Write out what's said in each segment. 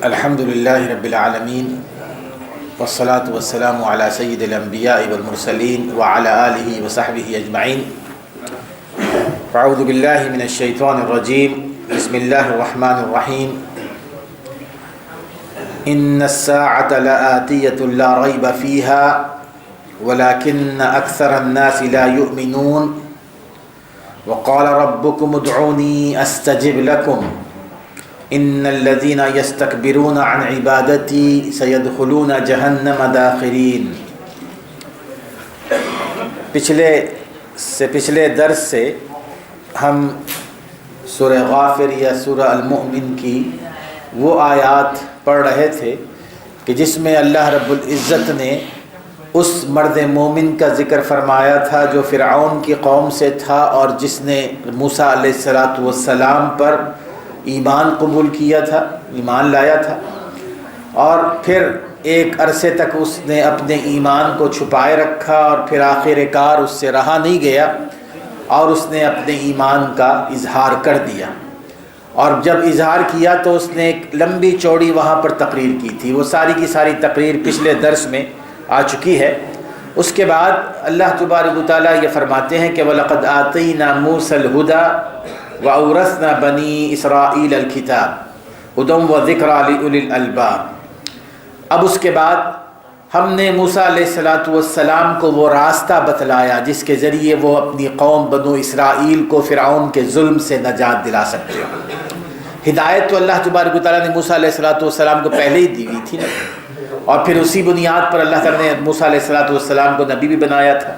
الحمد للہ رب العالمین والصلاة والسلام علی سید الانبیاء والمرسلین وعلی آلہ وصحبہ اجمعین. اعوذ باللہ من الشیطان الرجیم. بسم اللہ الرحمن الرحیم. ان الساعة لآتیۃ لا ریب فیہا ولکن اکثر الناس لا یؤمنون. وقال ربکم ادعونی استجب لکم ان الذین یستکبرون عن عبادتی سیدخلون جہنم داخرین. پچھلے درس سے ہم سورہ غافر یا سورہ المؤمن کی وہ آیات پڑھ رہے تھے کہ جس میں اللہ رب العزت نے اس مرد مومن کا ذکر فرمایا تھا جو فرعون کی قوم سے تھا اور جس نے موسیٰ علیہ السلام پر ایمان قبول کیا تھا، ایمان لایا تھا، اور پھر ایک عرصے تک اس نے اپنے ایمان کو چھپائے رکھا اور پھر آخر کار اس سے رہا نہیں گیا اور اس نے اپنے ایمان کا اظہار کر دیا. اور جب اظہار کیا تو اس نے ایک لمبی چوڑی وہاں پر تقریر کی تھی. وہ ساری کی ساری تقریر پچھلے درس میں آ چکی ہے. اس کے بعد اللہ تبارک و تعالیٰ یہ فرماتے ہیں کہ وَلَقَدْ آتَيْنَا مُوسَى الْهُدَى وَأَوْرَثْنَا بَنِي إِسْرَائِيلَ الْكِتَابَ هُدًى وَذِكْرَىٰ لِأُولِي الْأَلْبَابِ. اب اس کے بعد ہم نے موسیٰ علیہ السلام کو وہ راستہ بتلایا جس کے ذریعے وہ اپنی قوم بنو اسرائیل کو فرعون کے ظلم سے نجات دلا سکتے ہو. ہدایت تو اللہ تبارک و تعالیٰ نے موسیٰ علیہ السلام کو پہلے ہی دی ہوئی تھی نا، اور پھر اسی بنیاد پر اللہ تعالیٰ نے موسیٰ علیہ السلام کو نبی بھی بنایا تھا.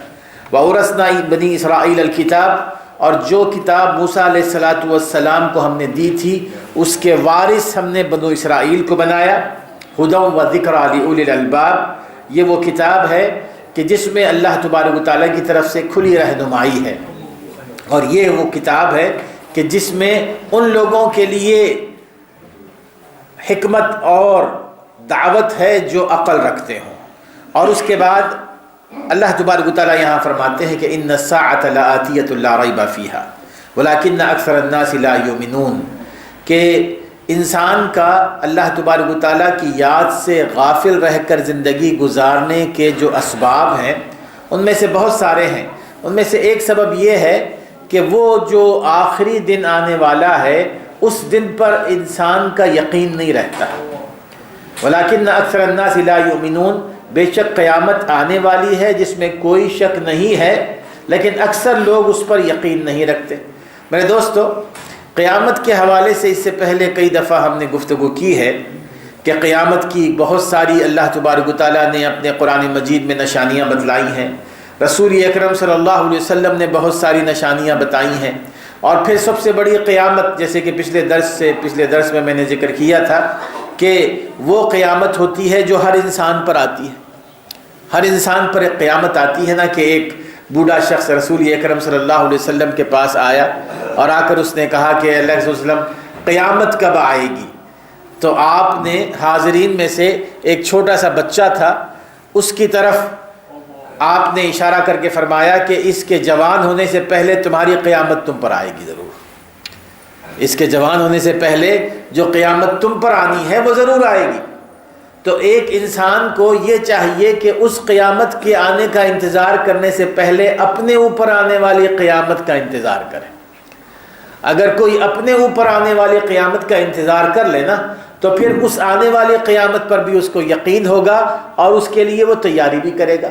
وَأَوْرَثْنَا بَنِي إِسْرَائِيلَ الْكِتَابَ، اور جو کتاب موسیٰ علیہ السلام کو ہم نے دی تھی اس کے وارث ہم نے بنو اسرائیل کو بنایا. ہدی و ذکریٰ لأولی الالباب، یہ وہ کتاب ہے کہ جس میں اللہ تبارک و تعالیٰ کی طرف سے کھلی رہنمائی ہے، اور یہ وہ کتاب ہے کہ جس میں ان لوگوں کے لیے حکمت اور دعوت ہے جو عقل رکھتے ہوں. اور اس کے بعد اللہ تبارک و تعالیٰ یہاں فرماتے ہیں کہ ان الساعۃ لآتیۃ لا ریب فیہا ولکن اکثر الناس لا یؤمنون، کہ انسان کا اللہ تبارک و تعالیٰ کی یاد سے غافل رہ کر زندگی گزارنے کے جو اسباب ہیں ان میں سے بہت سارے ہیں. ان میں سے ایک سبب یہ ہے کہ وہ جو آخری دن آنے والا ہے اس دن پر انسان کا یقین نہیں رہتا. ولکن اکثر الناس لا یؤمنون، بے شک قیامت آنے والی ہے جس میں کوئی شک نہیں ہے، لیکن اکثر لوگ اس پر یقین نہیں رکھتے. میرے دوستو، قیامت کے حوالے سے اس سے پہلے کئی دفعہ ہم نے گفتگو کی ہے کہ قیامت کی بہت ساری اللہ تبارک و تعالیٰ نے اپنے قرآن مجید میں نشانیاں بتلائی ہیں. رسول اکرم صلی اللہ علیہ وسلم نے بہت ساری نشانیاں بتائی ہیں. اور پھر سب سے بڑی قیامت، جیسے کہ پچھلے درس میں نے ذکر کیا تھا کہ وہ قیامت ہوتی ہے جو ہر انسان پر آتی ہے. ہر انسان پر ایک قیامت آتی ہے نا، کہ ایک بوڑھا شخص رسول اکرم صلی اللہ علیہ وسلم کے پاس آیا اور آ کر اس نے کہا کہ اللہ کے وسلم قیامت کب آئے گی؟ تو آپ نے حاضرین میں سے ایک چھوٹا سا بچہ تھا، اس کی طرف آپ نے اشارہ کر کے فرمایا کہ اس کے جوان ہونے سے پہلے تمہاری قیامت تم پر آئے گی ضرور. اس کے جوان ہونے سے پہلے جو قیامت تم پر آنی ہے وہ ضرور آئے گی. تو ایک انسان کو یہ چاہیے کہ اس قیامت کے آنے کا انتظار کرنے سے پہلے اپنے اوپر آنے والی قیامت کا انتظار کرے. اگر کوئی اپنے اوپر آنے والی قیامت کا انتظار کر لینا تو پھر اس آنے والی قیامت پر بھی اس کو یقین ہوگا اور اس کے لیے وہ تیاری بھی کرے گا.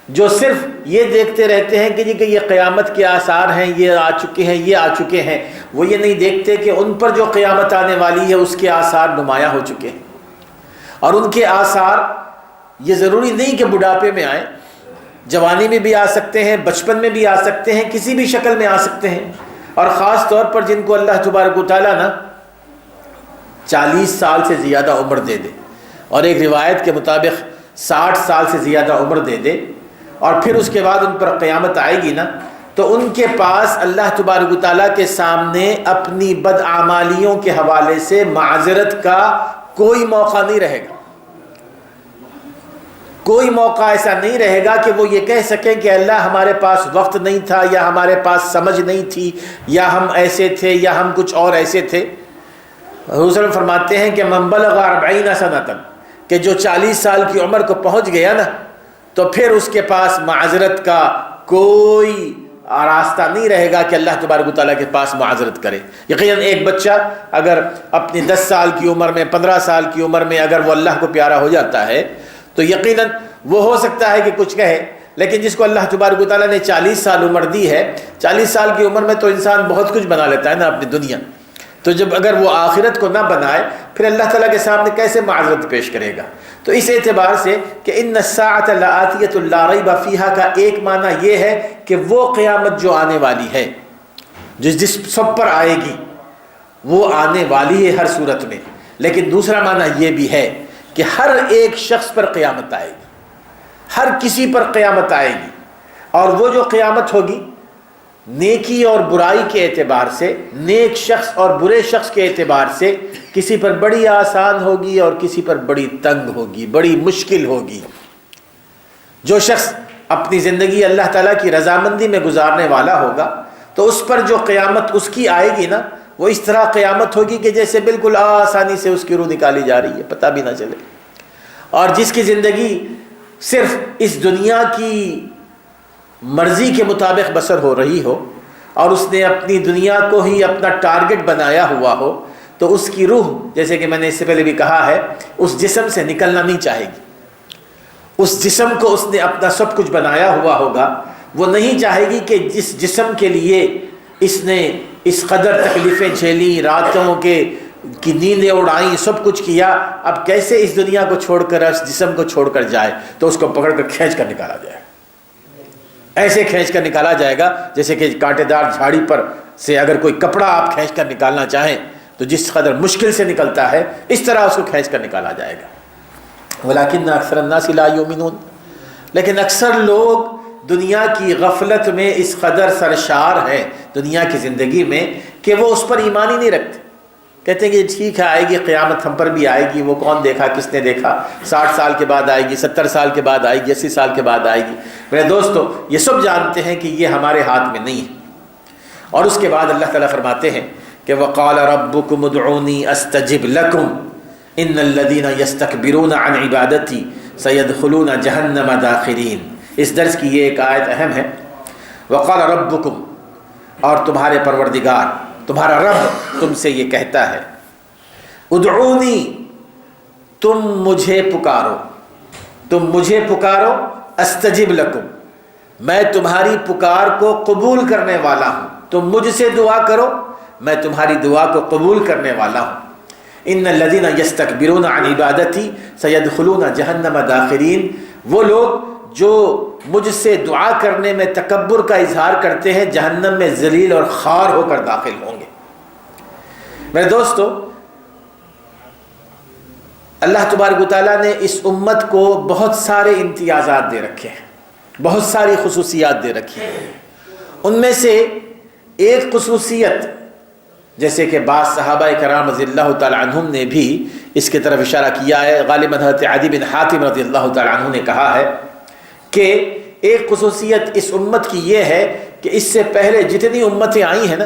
جو صرف یہ دیکھتے رہتے ہیں کہ کہ یہ قیامت کے آثار ہیں، یہ آ چکے ہیں، یہ آ چکے ہیں، وہ یہ نہیں دیکھتے کہ ان پر جو قیامت آنے والی ہے اس کے آثار نمایاں ہو چکے ہیں. اور ان کے آثار یہ ضروری نہیں کہ بڑھاپے میں آئیں، جوانی میں بھی آ سکتے ہیں، بچپن میں بھی آ سکتے ہیں، کسی بھی شکل میں آ سکتے ہیں. اور خاص طور پر جن کو اللہ تبارک و تعالیٰ نا 40 سال سے زیادہ عمر دے دے، اور ایک روایت کے مطابق 60 سال سے زیادہ عمر دے دے، اور پھر اس کے بعد ان پر قیامت آئے گی نا، تو ان کے پاس اللہ تبارک و تعالیٰ کے سامنے اپنی بدعمالیوں کے حوالے سے معذرت کا کوئی موقع نہیں رہے گا. کوئی موقع ایسا نہیں رہے گا کہ وہ یہ کہہ سکیں کہ اللہ ہمارے پاس وقت نہیں تھا، یا ہمارے پاس سمجھ نہیں تھی، یا ہم ایسے تھے، یا ہم کچھ اور ایسے تھے. حضور صلی اللہ علیہ وسلم فرماتے ہیں کہ من بلغ 40 سنۃ، کہ جو 40 سال کی عمر کو پہنچ گیا نا، تو پھر اس کے پاس معذرت کا کوئی راستہ نہیں رہے گا کہ اللہ تبارک و تعالیٰ کے پاس معذرت کرے۔ یقیناً ایک بچہ اگر اپنی 10 سال کی عمر میں، 15 سال کی عمر میں اگر وہ اللہ کو پیارا ہو جاتا ہے تو یقیناً وہ ہو سکتا ہے کہ کچھ کہے، لیکن جس کو اللہ تبارک و تعالیٰ نے 40 سال عمر دی ہے، 40 سال کی عمر میں تو انسان بہت کچھ بنا لیتا ہے نا اپنی دنیا، تو جب اگر وہ آخرت کو نہ بنائے پھر اللہ تعالیٰ کے سامنے کیسے معذرت پیش کرے گا؟ تو اس اعتبار سے کہ ان الساعۃ لآتیۃ لا ریب فیہا کا ایک معنی یہ ہے کہ وہ قیامت جو آنے والی ہے، جس سب پر آئے گی، وہ آنے والی ہے ہر صورت میں، لیکن دوسرا معنی یہ بھی ہے کہ ہر ایک شخص پر قیامت آئے گی، ہر کسی پر قیامت آئے گی، اور وہ جو قیامت ہوگی نیکی اور برائی کے اعتبار سے، نیک شخص اور برے شخص کے اعتبار سے کسی پر بڑی آسان ہوگی اور کسی پر بڑی تنگ ہوگی، بڑی مشکل ہوگی۔ جو شخص اپنی زندگی اللہ تعالیٰ کی رضامندی میں گزارنے والا ہوگا تو اس پر جو قیامت اس کی آئے گی نا، وہ اس طرح قیامت ہوگی کہ جیسے بالکل آسانی سے اس کی روح نکالی جا رہی ہے، پتہ بھی نہ چلے۔ اور جس کی زندگی صرف اس دنیا کی مرضی کے مطابق بسر ہو رہی ہو اور اس نے اپنی دنیا کو ہی اپنا ٹارگٹ بنایا ہوا ہو، تو اس کی روح، جیسے کہ میں نے اس سے پہلے بھی کہا ہے، اس جسم سے نکلنا نہیں چاہے گی۔ اس جسم کو اس نے اپنا سب کچھ بنایا ہوا ہوگا، وہ نہیں چاہے گی کہ جس جسم کے لیے اس نے اس قدر تکلیفیں جھیلیں، راتوں کی نیندیں اڑائیں، سب کچھ کیا، اب کیسے اس دنیا کو چھوڑ کر، اس جسم کو چھوڑ کر جائے، تو اس کو پکڑ کر کھینچ کر نکالا جائے، ایسے کھینچ کر نکالا جائے گا جیسے کہ کانٹے دار جھاڑی پر سے اگر کوئی کپڑا آپ کھینچ کر نکالنا چاہیں تو جس قدر مشکل سے نکلتا ہے، اس طرح اس کو کھینچ کر نکالا جائے گا۔ وَلَكِنَّ أَكْثَرَ النَّاسِ لَا يُؤْمِنُونَ، لیکن اکثر لوگ دنیا کی غفلت میں اس قدر سرشار ہیں دنیا کی زندگی میں کہ وہ اس پر ایمان ہی نہیں رکھتے، کہتے ہیں کہ ٹھیک ہے آئے گی قیامت، ہم پر بھی آئے گی، وہ کون دیکھا، کس نے دیکھا، 60 سال کے بعد آئے گی، 70 سال کے بعد آئے گی، 80 سال کے بعد آئے گی۔ میرے دوستو، یہ سب جانتے ہیں کہ یہ ہمارے ہاتھ میں نہیں ہے۔ اور اس کے بعد اللہ تعالیٰ فرماتے ہیں کہ وَقَالَ رَبُّكُمُ ادْعُونِي أَسْتَجِبْ لَكُمْ إِنَّ الَّذِينَ يَسْتَكْبِرُونَ عَنْ عِبَادَتِي سَيَدْخُلُونَ جَهَنَّمَ دَاخِرِينَ۔ اس درس کی یہ ایک آیت اہم ہے۔ وَقَالَ رَبُّكُمْ، اور تمہارے پروردگار، تمہارا رب تم سے یہ کہتا ہے، ادعونی، تم مجھے پکارو، تم مجھے پکارو، استجب لکم، میں تمہاری پکار کو قبول کرنے والا ہوں، تم مجھ سے دعا کرو، میں تمہاری دعا کو قبول کرنے والا ہوں۔ ان الذین یستکبرون عن عبادتی سیدخلون جہنم داخرین، وہ لوگ جو مجھ سے دعا کرنے میں تکبر کا اظہار کرتے ہیں جہنم میں ذلیل اور خوار ہو کر داخل ہوں گے۔ میرے دوستو، اللہ تبارک و تعالیٰ نے اس امت کو بہت سارے امتیازات دے رکھے ہیں، بہت ساری خصوصیات دے رکھی ہیں۔ ان میں سے ایک خصوصیت، جیسے کہ بعض صحابہ کرام رضی اللہ تعالیٰ عنہم نے بھی اس کی طرف اشارہ کیا ہے، غالباً حضرت عدی بن حاتم رضی اللہ تعالیٰ عنہ نے کہا ہے کہ ایک خصوصیت اس امت کی یہ ہے کہ اس سے پہلے جتنی امتیں آئی ہیں نا،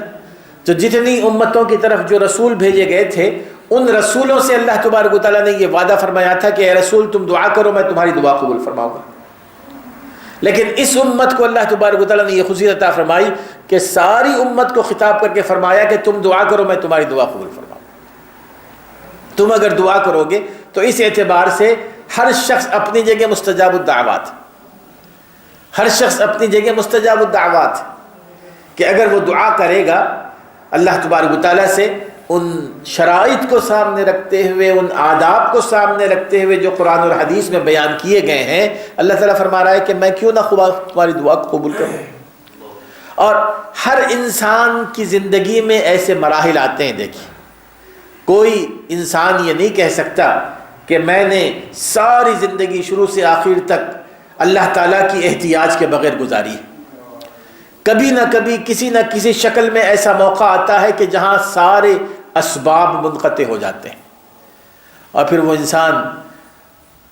تو جتنی امتوں کی طرف جو رسول بھیجے گئے تھے، ان رسولوں سے اللہ تبارک و تعالیٰ نے یہ وعدہ فرمایا تھا کہ اے رسول تم دعا کرو، میں تمہاری دعا قبول فرماؤں گا۔ لیکن اس امت کو اللہ تبارک و تعالیٰ نے یہ خصوصیت عطا فرمائی کہ ساری امت کو خطاب کر کے فرمایا کہ تم دعا کرو، میں تمہاری دعا قبول فرماؤں گا۔ تم اگر دعا کرو گے تو اس اعتبار سے ہر شخص اپنی جگہ مستجاب الدعوات، ہر شخص اپنی جگہ مستجاب الدعوات، کہ اگر وہ دعا کرے گا اللہ تبارک و تعالیٰ سے ان شرائط کو سامنے رکھتے ہوئے، ان آداب کو سامنے رکھتے ہوئے جو قرآن اور حدیث میں بیان کیے گئے ہیں، اللہ تعالیٰ فرما رہا ہے کہ میں کیوں نہ تمہاری دعا کو قبول کروں۔ اور ہر انسان کی زندگی میں ایسے مراحل آتے ہیں۔ دیکھیے، کوئی انسان یہ نہیں کہہ سکتا کہ میں نے ساری زندگی شروع سے آخر تک اللہ تعالیٰ کی احتیاج کے بغیر گزاری ہے۔ کبھی نہ کبھی کسی نہ کسی شکل میں ایسا موقع آتا ہے کہ جہاں سارے اسباب منقطع ہو جاتے ہیں اور پھر وہ انسان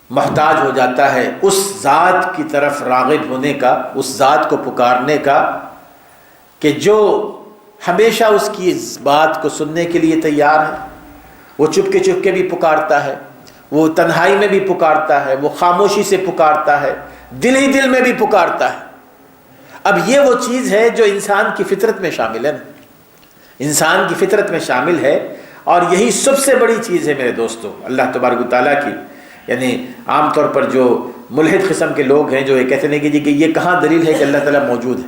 محتاج ہو جاتا ہے اس ذات کی طرف راغب ہونے کا، اس ذات کو پکارنے کا کہ جو ہمیشہ اس کی اس بات کو سننے کے لیے تیار ہے وہ چپکے بھی پکارتا ہے، وہ تنہائی میں بھی پکارتا ہے، وہ خاموشی سے پکارتا ہے، دل ہی دل میں بھی پکارتا ہے۔ اب یہ وہ چیز ہے جو انسان کی فطرت میں شامل ہے نا، انسان کی فطرت میں شامل ہے، اور یہی سب سے بڑی چیز ہے میرے دوستو اللہ تبارک و تعالیٰ کی۔ یعنی عام طور پر جو ملحد قسم کے لوگ ہیں جو یہ کہتے ہیں کہ یہ کہاں دلیل ہے کہ اللہ تعالیٰ موجود ہے،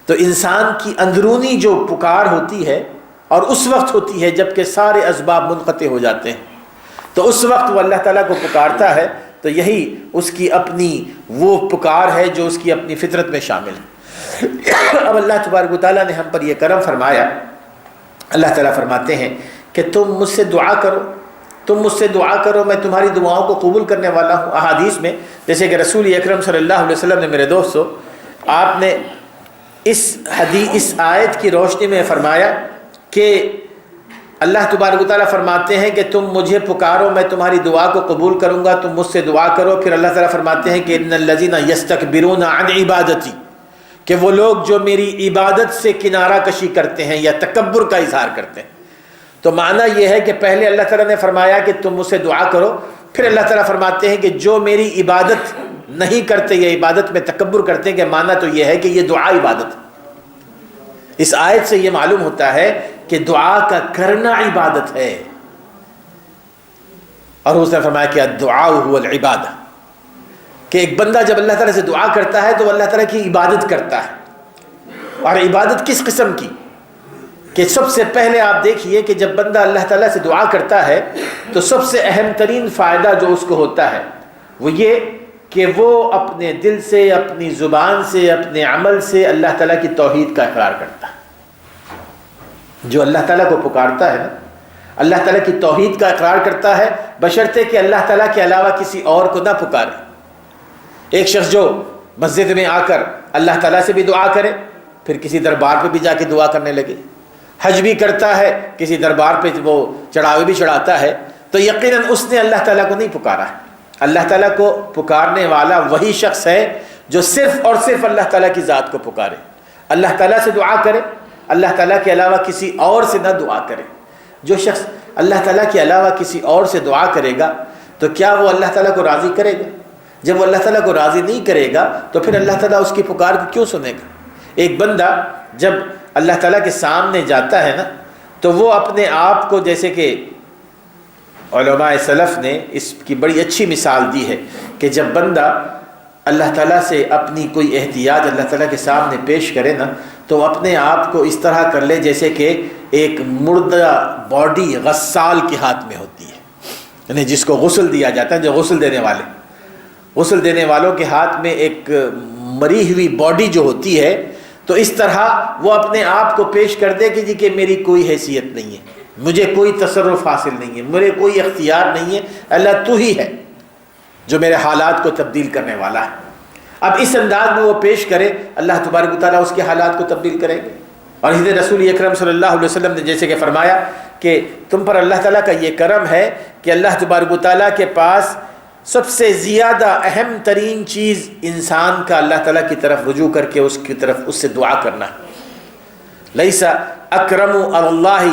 تو انسان کی اندرونی جو پکار ہوتی ہے اور اس وقت ہوتی ہے جب کہ سارے اسباب منقطع ہو جاتے ہیں، تو اس وقت وہ اللہ تعالیٰ کو پکارتا ہے، تو یہی اس کی اپنی وہ پکار ہے جو اس کی اپنی فطرت میں شامل ہے۔ اب اللہ تبارک و تعالیٰ نے ہم پر یہ کرم فرمایا، اللہ تعالیٰ فرماتے ہیں کہ تم مجھ سے دعا کرو، تم مجھ سے دعا کرو، میں تمہاری دعاؤں کو قبول کرنے والا ہوں۔ احادیث میں جیسے کہ رسول اکرم صلی اللہ علیہ وسلم نے میرے دوستو، آپ نے اس آیت کی روشنی میں فرمایا کہ اللہ تبارک و تعالیٰ فرماتے ہیں کہ تم مجھے پکارو میں تمہاری دعا کو قبول کروں گا، تم مجھ سے دعا کرو۔ پھر اللہ تعالیٰ فرماتے ہیں کہ ان الذین یستکبرون عن عبادتی، کہ وہ لوگ جو میری عبادت سے کنارہ کشی کرتے ہیں یا تکبر کا اظہار کرتے ہیں۔ تو معنی یہ ہے کہ پہلے اللہ تعالیٰ نے فرمایا کہ تم مجھ سے دعا کرو، پھر اللہ تعالیٰ فرماتے ہیں کہ جو میری عبادت نہیں کرتے یا عبادت میں تکبر کرتے ہیں، کہ معنی تو یہ ہے کہ یہ دعا عبادت ہے۔ اس آیت سے یہ معلوم ہوتا ہے کہ دعا کا کرنا عبادت ہے، اور اس نے فرمایا کہ الدعاء هو العبادہ، کہ ایک بندہ جب اللہ تعالیٰ سے دعا کرتا ہے تو وہ اللہ تعالیٰ کی عبادت کرتا ہے۔ اور عبادت کس قسم کی؟ کہ سب سے پہلے آپ دیکھیے کہ جب بندہ اللہ تعالیٰ سے دعا کرتا ہے تو سب سے اہم ترین فائدہ جو اس کو ہوتا ہے وہ یہ کہ وہ اپنے دل سے، اپنی زبان سے، اپنے عمل سے اللہ تعالیٰ کی توحید کا اقرار کرتا ہے۔ جو اللہ تعالیٰ کو پکارتا ہے نا، اللہ تعالیٰ کی توحید کا اقرار کرتا ہے، بشرطے کہ اللہ تعالیٰ کے علاوہ کسی اور کو نہ پکارے۔ ایک شخص جو مسجد میں آ کر اللہ تعالیٰ سے بھی دعا کرے، پھر کسی دربار پہ بھی جا کے دعا کرنے لگے، حج بھی کرتا ہے، کسی دربار پہ وہ چڑھاوے بھی چڑھاتا ہے، تو یقیناً اس نے اللہ تعالیٰ کو نہیں پکارا ہے۔ اللہ تعالیٰ کو پکارنے والا وہی شخص ہے جو صرف اور صرف اللہ تعالیٰ کی ذات کو پکارے، اللہ تعالیٰ سے دعا کرے، اللہ تعالیٰ کے علاوہ کسی اور سے نہ دعا کرے۔ جو شخص اللہ تعالیٰ کے علاوہ کسی اور سے دعا کرے گا تو کیا وہ اللہ تعالیٰ کو راضی کرے گا؟ جب وہ اللہ تعالیٰ کو راضی نہیں کرے گا تو پھر اللہ تعالیٰ اس کی پکار کو کیوں سنے گا؟ ایک بندہ جب اللہ تعالیٰ کے سامنے جاتا ہے نا تو وہ اپنے آپ کو، جیسے کہ علماء سلف نے اس کی بڑی اچھی مثال دی ہے کہ جب بندہ اللہ تعالیٰ سے اپنی کوئی احتیاج اللہ تعالیٰ کے سامنے پیش کرے نا تو اپنے آپ کو اس طرح کر لے جیسے کہ ایک مردہ باڈی غسال کے ہاتھ میں ہوتی ہے، یعنی جس کو غسل دیا جاتا ہے، جو غسل دینے والوں کے ہاتھ میں ایک مری ہوئی باڈی جو ہوتی ہے، تو اس طرح وہ اپنے آپ کو پیش کر دے کہ جی کہ میری کوئی حیثیت نہیں ہے، مجھے کوئی تصرف حاصل نہیں ہے، میرے کوئی اختیار نہیں ہے، اللہ تو ہی ہے جو میرے حالات کو تبدیل کرنے والا ہے۔ اب اس انداز میں وہ پیش کرے، اللہ تبارک و تعالیٰ اس کے حالات کو تبدیل کریں گے۔ اور حضرت رسول اکرم صلی اللہ علیہ وسلم نے جیسے کہ فرمایا کہ تم پر اللہ تعالیٰ کا یہ کرم ہے کہ اللہ تبارک و تعالیٰ کے پاس سب سے زیادہ اہم ترین چیز انسان کا اللہ تعالیٰ کی طرف رجوع کر کے اس سے دعا کرنا ہے۔ لیس اکرم اللہ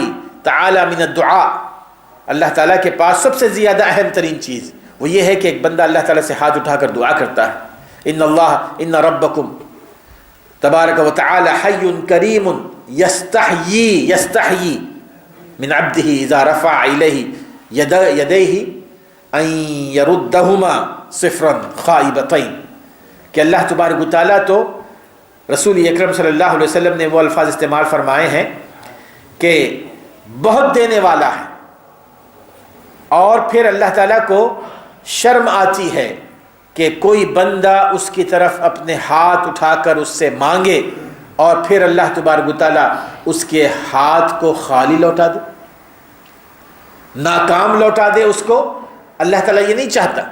تعالی من الدعاء، اللہ تعالیٰ کے پاس سب سے زیادہ اہم ترین چیز وہ یہ ہے کہ ایک بندہ اللہ تعالیٰ سے ہاتھ اٹھا کر دعا کرتا ہے۔ ان ربکم تبارک و تعالی حی کریم یستحیی من عبدہ اذا رفع الیہ یدیہ ان یردہما صفرا خائبتین، کہ اللہ تبارک و تعالیٰ تو رسول اکرم صلی اللہ علیہ وسلم نے وہ الفاظ استعمال فرمائے ہیں کہ بہت دینے والا ہے، اور پھر اللہ تعالیٰ کو شرم آتی ہے کہ کوئی بندہ اس کی طرف اپنے ہاتھ اٹھا کر اس سے مانگے اور پھر اللہ تبارک و تعالیٰ اس کے ہاتھ کو خالی لوٹا دے، ناکام لوٹا دے اس کو۔ اللہ تعالیٰ یہ نہیں چاہتا،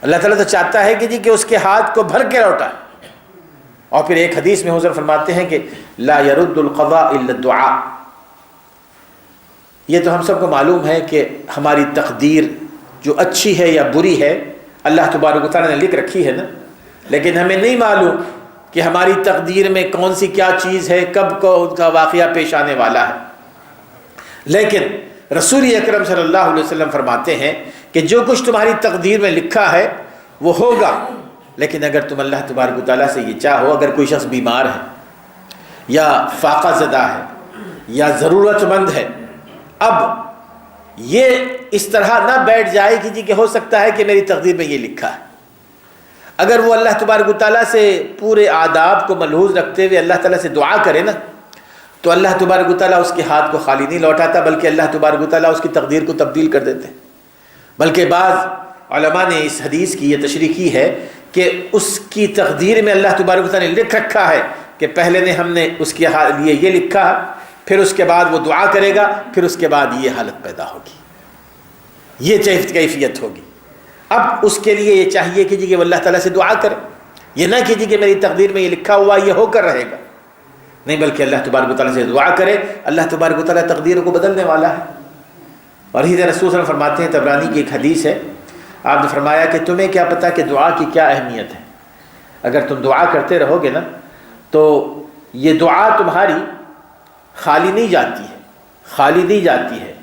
اللہ تعالیٰ تو چاہتا ہے کہ جی کہ اس کے ہاتھ کو بھر کے لوٹا۔ اور پھر ایک حدیث میں حضور فرماتے ہیں کہ لا يرد القضاء الا الدعاء۔ یہ تو ہم سب کو معلوم ہے کہ ہماری تقدیر جو اچھی ہے یا بری ہے اللہ تبارک و تعالیٰ نے لکھ رکھی ہے نا، لیکن ہمیں نہیں معلوم کہ ہماری تقدیر میں کون سی کیا چیز ہے، کب کو ان کا واقعہ پیش آنے والا ہے۔ لیکن رسول اکرم صلی اللہ علیہ وسلم فرماتے ہیں کہ جو کچھ تمہاری تقدیر میں لکھا ہے وہ ہوگا، لیکن اگر تم اللہ تبارک و تعالیٰ سے یہ چاہو، اگر کوئی شخص بیمار ہے یا فاقہ زدہ ہے یا ضرورت مند ہے، اب یہ اس طرح نہ بیٹھ جائے کہ ہو سکتا ہے کہ میری تقدیر میں یہ لکھا ہے۔ اگر وہ اللہ تبارک و تعالیٰ سے پورے آداب کو ملحوظ رکھتے ہوئے اللہ تعالیٰ سے دعا کرے نا، تو اللہ تبارک و تعالیٰ اس کے ہاتھ کو خالی نہیں لوٹاتا، بلکہ اللہ تبارک و تعالیٰ اس کی تقدیر کو تبدیل کر دیتے ہیں۔ بلکہ بعض علماء نے اس حدیث کی یہ تشریح کی ہے کہ اس کی تقدیر میں اللہ تبارک و تعالیٰ نے لکھ رکھا ہے کہ پہلے نے ہم نے اس کے لیے یہ لکھا، پھر اس کے بعد وہ دعا کرے گا، پھر اس کے بعد یہ حالت پیدا ہوگی، یہ کیفیت ہوگی۔ اب اس کے لیے یہ چاہیے کہ وہ اللہ تعالیٰ سے دعا کرے، یہ نہ کیجیے کہ میری تقدیر میں یہ لکھا ہوا یہ ہو کر رہے گا، نہیں، بلکہ اللہ تبارک و تعالیٰ سے دعا کرے۔ اللہ تبارک و تعالیٰ تقدیر کو بدلنے والا ہے۔ اور ہی رسول صلی اللہ علیہ وسلم فرماتے ہیں، طبرانی کی ایک حدیث ہے، آپ نے فرمایا کہ تمہیں کیا پتہ کہ دعا کی کیا اہمیت ہے؟ اگر تم دعا کرتے رہو گے نا تو یہ دعا تمہاری خالی نہیں جاتی ہے،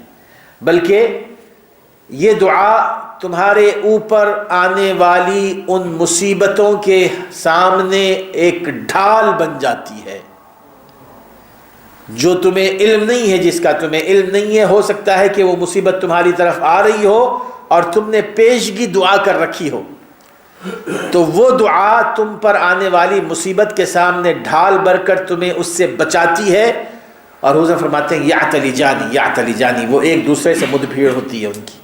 بلکہ یہ دعا تمہارے اوپر آنے والی ان مصیبتوں کے سامنے ایک ڈھال بن جاتی ہے۔ جو تمہیں علم نہیں ہے، جس کا تمہیں علم نہیں ہے، ہو سکتا ہے کہ وہ مصیبت تمہاری طرف آ رہی ہو اور تم نے پیشگی دعا کر رکھی ہو، تو وہ دعا تم پر آنے والی مصیبت کے سامنے ڈھال بن کر تمہیں اس سے بچاتی ہے۔ اور حضور فرماتے ہیں یعتلی جانی، وہ ایک دوسرے سے مد بھیڑ ہوتی ہے ان کی،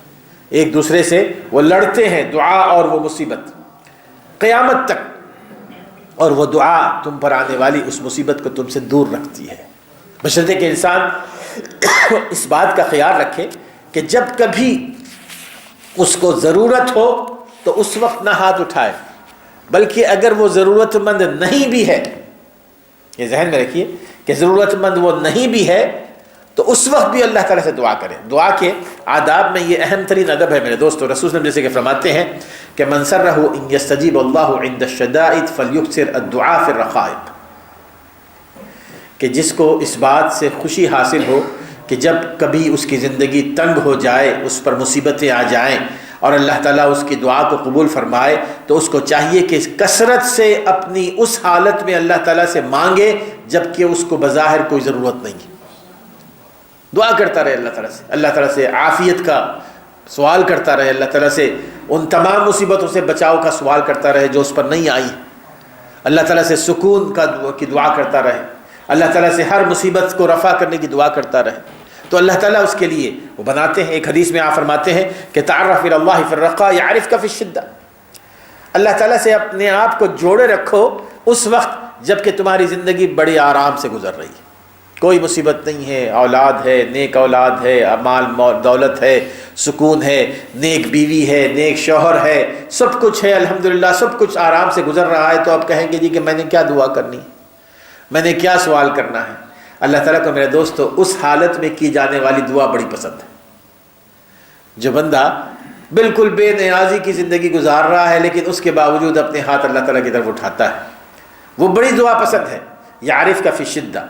ایک دوسرے سے وہ لڑتے ہیں، دعا اور وہ مصیبت قیامت تک، اور وہ دعا تم پر آنے والی اس مصیبت کو تم سے دور رکھتی ہے، بشرطے کہ انسان اس بات کا خیال رکھے کہ جب کبھی اس کو ضرورت ہو تو اس وقت نہ ہاتھ اٹھائے، بلکہ اگر وہ ضرورت مند نہیں بھی ہے، یہ ذہن میں رکھیے کہ ضرورت مند وہ نہیں بھی ہے، تو اس وقت بھی اللہ تعالیٰ سے دعا کرے۔ دعا کے آداب میں یہ اہم ترین ادب ہے میرے دوستو۔ رسول اللہ جیسے کہ فرماتے ہیں کہ من سرہ ان یستجیب اللہ عند الشدائد فلیکثر الدعاء فی الرخائب، کہ جس کو اس بات سے خوشی حاصل ہو کہ جب کبھی اس کی زندگی تنگ ہو جائے، اس پر مصیبتیں آ جائیں اور اللہ تعالیٰ اس کی دعا کو قبول فرمائے، تو اس کو چاہیے کہ کثرت سے اپنی اس حالت میں اللہ تعالیٰ سے مانگے جب کہ اس کو بظاہر کوئی ضرورت نہیں ہے، دعا کرتا رہے اللہ تعالیٰ سے عافیت کا سوال کرتا رہے، اللہ تعالیٰ سے ان تمام مصیبتوں سے بچاؤ کا سوال کرتا رہے جو اس پر نہیں آئی، اللہ تعالیٰ سے سکون کی دعا کرتا رہے، اللہ تعالیٰ سے ہر مصیبت کو رفع کرنے کی دعا کرتا رہے، تو اللہ تعالیٰ اس کے لیے وہ بناتے ہیں۔ ایک حدیث میں آپ فرماتے ہیں کہ تعرف الی اللہ فی الرخاء یعرفک فی الشدہ، اللہ تعالیٰ سے اپنے آپ کو جوڑے رکھو اس وقت جب کہ تمہاری زندگی بڑی آرام سے گزر رہی ہے، کوئی مصیبت نہیں ہے، اولاد ہے، نیک اولاد ہے، مال دولت ہے، سکون ہے، نیک بیوی ہے، نیک شوہر ہے، سب کچھ ہے، الحمدللہ سب کچھ آرام سے گزر رہا ہے، تو آپ کہیں گے جی کہ میں نے کیا دعا کرنی ہے، میں نے کیا سوال کرنا ہے؟ اللہ تعالیٰ کو میرے دوستو اس حالت میں کی جانے والی دعا بڑی پسند ہے۔ جو بندہ بالکل بے نیازی کی زندگی گزار رہا ہے لیکن اس کے باوجود اپنے ہاتھ اللہ تعالیٰ کی طرف اٹھاتا ہے، وہ بڑی دعا پسند ہے، یعرف کا فی الشدہ۔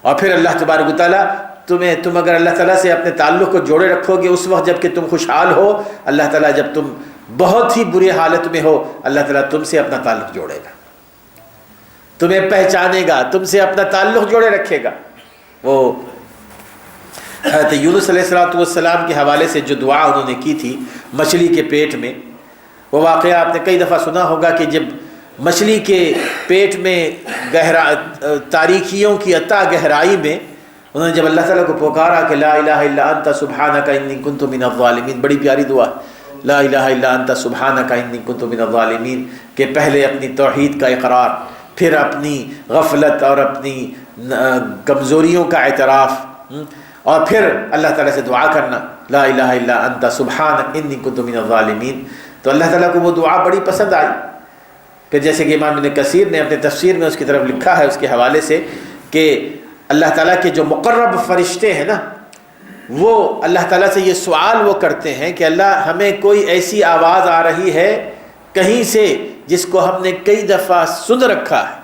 اور پھر اللہ تبارک و تعالیٰ تم اگر اللہ تعالیٰ سے اپنے تعلق کو جوڑے رکھو گے اس وقت جب کہ تم خوشحال ہو، اللہ تعالیٰ جب تم بہت ہی بری حالت میں ہو، اللہ تعالیٰ تم سے اپنا تعلق جوڑے گا، تمہیں پہچانے گا، تم سے اپنا تعلق جوڑے رکھے گا۔ وہ حضرت یونس علیہ السلام کے حوالے سے جو دعا انہوں نے کی تھی مچھلی کے پیٹ میں، وہ واقعہ آپ نے کئی دفعہ سنا ہوگا کہ جب مچھلی کے پیٹ میں تاریکیوں کی عطا گہرائی میں انہوں نے جب اللہ تعالیٰ کو پکارا کہ لا الہ الا انت سبحانک انی کنت من الظالمین، بڑی پیاری دعا، لا الہ الا انت سبحانک انی کنت من الظالمین، کہ پہلے اپنی توحید کا اقرار، پھر اپنی غفلت اور اپنی کمزوریوں کا اعتراف، اور پھر اللہ تعالیٰ سے دعا کرنا لا الہ الا انت سبحانک انی کنت من الظالمین۔ تو اللہ تعالیٰ کو وہ دعا بڑی پسند آئی کہ جیسے کہ امام ابن کثیر نے اپنے تفسیر میں اس کی طرف لکھا ہے اس کے حوالے سے کہ اللہ تعالیٰ کے جو مقرب فرشتے ہیں نا، وہ اللہ تعالیٰ سے یہ سوال وہ کرتے ہیں کہ اللہ ہمیں کوئی ایسی آواز آ رہی ہے کہیں سے جس کو ہم نے کئی دفعہ سن رکھا ہے،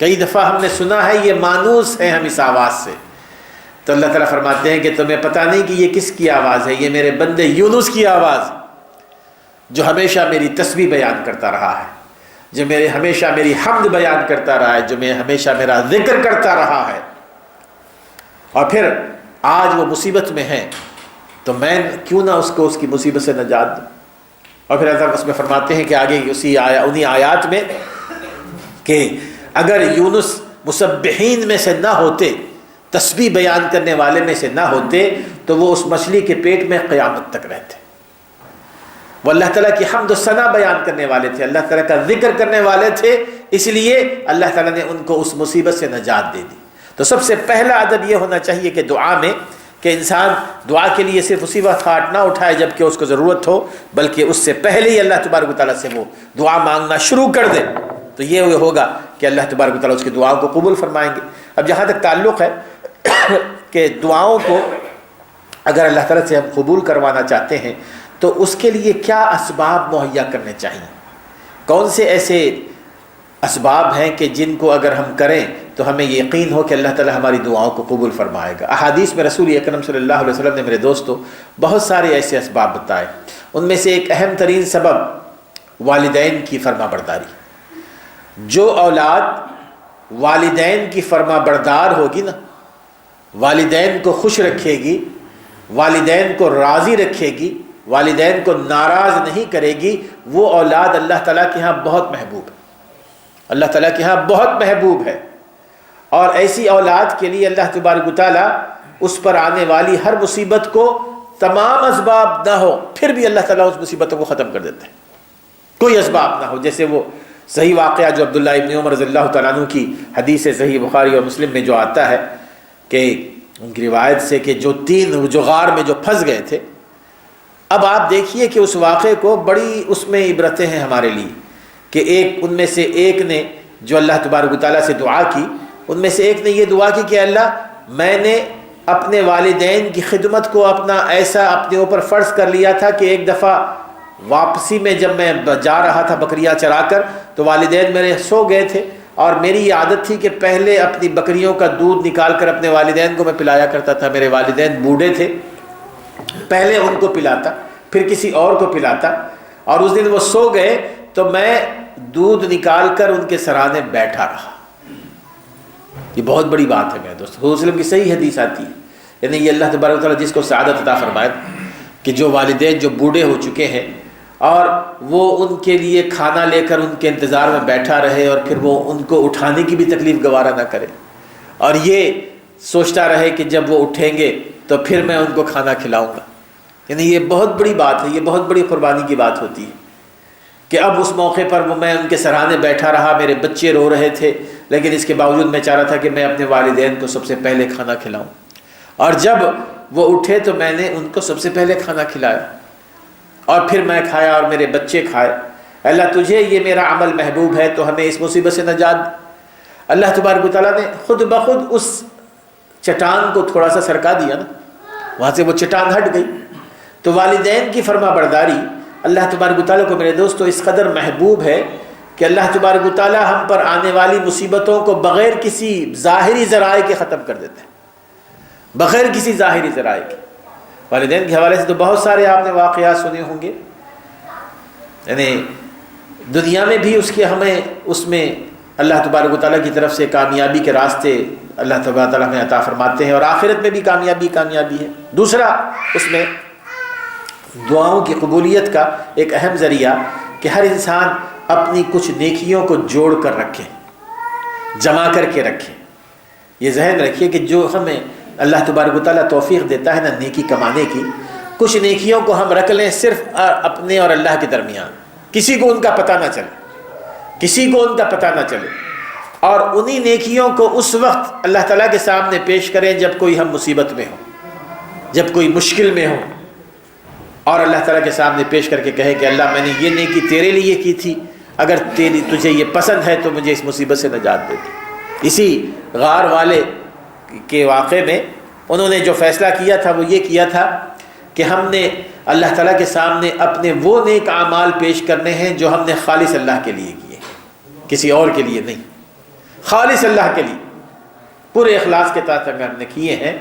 کئی دفعہ ہم نے سنا ہے، یہ مانوس ہے ہم اس آواز سے، تو اللہ تعالیٰ فرماتے ہیں کہ تمہیں پتہ نہیں کہ یہ کس کی آواز ہے؟ یہ میرے بندے یونس کی آواز، جو ہمیشہ میری تسبیح بیان کرتا رہا ہے، جو ہمیشہ میری حمد بیان کرتا رہا ہے، جو ہمیشہ میرا ذکر کرتا رہا ہے، اور پھر آج وہ مصیبت میں ہے تو میں کیوں نہ اس کو اس کی مصیبت سے نجات دوں۔ اور پھر اللہ اس میں فرماتے ہیں کہ آگے انہی آیات میں کہ اگر یونس مسبحین میں سے نہ ہوتے، تسبیح بیان کرنے والے میں سے نہ ہوتے، تو وہ اس مچھلی کے پیٹ میں قیامت تک رہتے۔ وہ اللہ تعالیٰ کی حمد و ثنا بیان کرنے والے تھے، اللہ تعالیٰ کا ذکر کرنے والے تھے، اس لیے اللہ تعالیٰ نے ان کو اس مصیبت سے نجات دے دی۔ تو سب سے پہلا ادب یہ ہونا چاہیے کہ دعا میں، کہ انسان دعا کے لیے صرف اسی وقت ہاتھ نہ اٹھائے جب کہ اس کو ضرورت ہو، بلکہ اس سے پہلے ہی اللہ تبارک و تعالیٰ سے وہ دعا مانگنا شروع کر دے، تو یہ ہوگا کہ اللہ تبارک و تعالیٰ اس کی دعاؤں کو قبول فرمائیں گے۔ اب جہاں تک تعلق ہے کہ دعاؤں کو اگر اللہ تعالیٰ سے ہم قبول کروانا چاہتے ہیں تو اس کے لیے کیا اسباب مہیا کرنے چاہیے، کون سے ایسے اسباب ہیں کہ جن کو اگر ہم کریں تو ہمیں یقین ہو کہ اللہ تعالیٰ ہماری دعاؤں کو قبول فرمائے گا۔ احادیث میں رسول اکرم صلی اللہ علیہ وسلم نے میرے دوستو بہت سارے ایسے اسباب بتائے، ان میں سے ایک اہم ترین سبب والدین کی فرما برداری۔ جو اولاد والدین کی فرما بردار ہوگی نا، والدین کو خوش رکھے گی، والدین کو راضی رکھے گی، والدین کو ناراض نہیں کرے گی، وہ اولاد اللہ تعالیٰ کے ہاں بہت محبوب ہے، اللہ تعالیٰ کے ہاں بہت محبوب ہے۔ اور ایسی اولاد کے لیے اللہ تبارک و تعالیٰ اس پر آنے والی ہر مصیبت کو، تمام اسباب نہ ہو پھر بھی اللہ تعالیٰ اس مصیبتوں کو ختم کر دیتا ہے، کوئی اسباب نہ ہو۔ جیسے وہ صحیح واقعہ جو عبداللہ ابن عمر رضی اللہ تعالیٰ عنہ کی حدیث صحیح بخاری اور مسلم میں جو آتا ہے کہ ان کی روایت سے کہ جو غار میں جو پھنس گئے تھے، اب آپ دیکھیے کہ اس واقعے کو بڑی اس میں عبرتیں ہیں ہمارے لیے، کہ ان میں سے ایک نے جو اللہ تبارک و تعالیٰ سے دعا کی، ان میں سے ایک نے یہ دعا کی کہ اللہ، میں نے اپنے والدین کی خدمت کو ایسا اپنے اوپر فرض کر لیا تھا کہ ایک دفعہ واپسی میں جب میں جا رہا تھا بکریاں چرا کر تو والدین میرے سو گئے تھے، اور میری یہ عادت تھی کہ پہلے اپنی بکریوں کا دودھ نکال کر اپنے والدین کو میں پلایا کرتا تھا۔ میرے والدین بوڑھے تھے، پہلے ان کو پلاتا پھر کسی اور کو پلاتا، اور اس دن وہ سو گئے تو میں دودھ نکال کر ان کے سرانے بیٹھا رہا۔ یہ بہت بڑی بات ہے میرے دوست، حضور صلی اللہ علیہ وسلم کی صحیح حدیث آتی ہے، یعنی یہ اللہ تبارک و تعالیٰ جس کو سعادت عطا فرمائے کہ جو والدین جو بوڑھے ہو چکے ہیں اور وہ ان کے لیے کھانا لے کر ان کے انتظار میں بیٹھا رہے، اور پھر وہ ان کو اٹھانے کی بھی تکلیف گوارا نہ کرے، اور یہ سوچتا رہے کہ جب وہ اٹھیں گے تو پھر میں ان کو کھانا کھلاؤں گا، یعنی یہ بہت بڑی بات ہے، یہ بہت بڑی قربانی کی بات ہوتی ہے کہ اب اس موقع پر میں ان کے سرانے بیٹھا رہا، میرے بچے رو رہے تھے، لیکن اس کے باوجود میں چاہ رہا تھا کہ میں اپنے والدین کو سب سے پہلے کھانا کھلاؤں، اور جب وہ اٹھے تو میں نے ان کو سب سے پہلے کھانا کھلایا، اور پھر میں کھایا اور میرے بچے کھائے۔ اللہ تجھے یہ میرا عمل محبوب ہے تو ہمیں اس مصیبت سے نجات دے۔ اللہ تبارک و تعالیٰ نے خود بخود اس چٹان کو تھوڑا سا سرکا دیا نا، وہاں سے وہ چٹان ہٹ گئی۔ تو والدین کی فرما برداری اللہ تبارک و تعالیٰ کو میرے دوستو اس قدر محبوب ہے کہ اللہ تبارک و تعالیٰ ہم پر آنے والی مصیبتوں کو بغیر کسی ظاہری ذرائع کے ختم کر دیتے ہیں، بغیر کسی ظاہری ذرائع کے۔ والدین کے حوالے سے تو بہت سارے آپ نے واقعات سنے ہوں گے، یعنی دنیا میں بھی ہمیں اس میں اللہ تبارک و تعالیٰ کی طرف سے کامیابی کے راستے اللہ تبارک و تعالیٰ ہمیں عطا فرماتے ہیں، اور آخرت میں بھی کامیابی ہے۔ دوسرا اس میں دعاؤں کی قبولیت کا ایک اہم ذریعہ کہ ہر انسان اپنی کچھ نیکیوں کو جوڑ کر رکھے، جمع کر کے رکھے۔ یہ ذہن رکھیے کہ جو ہمیں اللہ تبارک و تعالیٰ توفیق دیتا ہے نا نیکی کمانے کی، کچھ نیکیوں کو ہم رکھ لیں صرف اپنے اور اللہ کے درمیان، کسی کو ان کا پتہ نہ چلے، اور انہی نیکیوں کو اس وقت اللہ تعالیٰ کے سامنے پیش کریں جب کوئی ہم مصیبت میں ہو، جب کوئی مشکل میں ہو، اور اللہ تعالیٰ کے سامنے پیش کر کے کہے کہ اللہ میں نے یہ نیکی تیرے لیے کی تھی، اگر تجھے یہ پسند ہے تو مجھے اس مصیبت سے نجات دے دے۔ اسی غار والے کے واقعے میں انہوں نے جو فیصلہ کیا تھا وہ یہ کیا تھا کہ ہم نے اللہ تعالیٰ کے سامنے اپنے وہ نیک اعمال پیش کرنے ہیں جو ہم نے خالص اللہ کے لیے کیے، کسی اور کے لیے نہیں، خالص اللہ کے لیے پورے اخلاص کے ساتھ اگر ہم نے کیے ہیں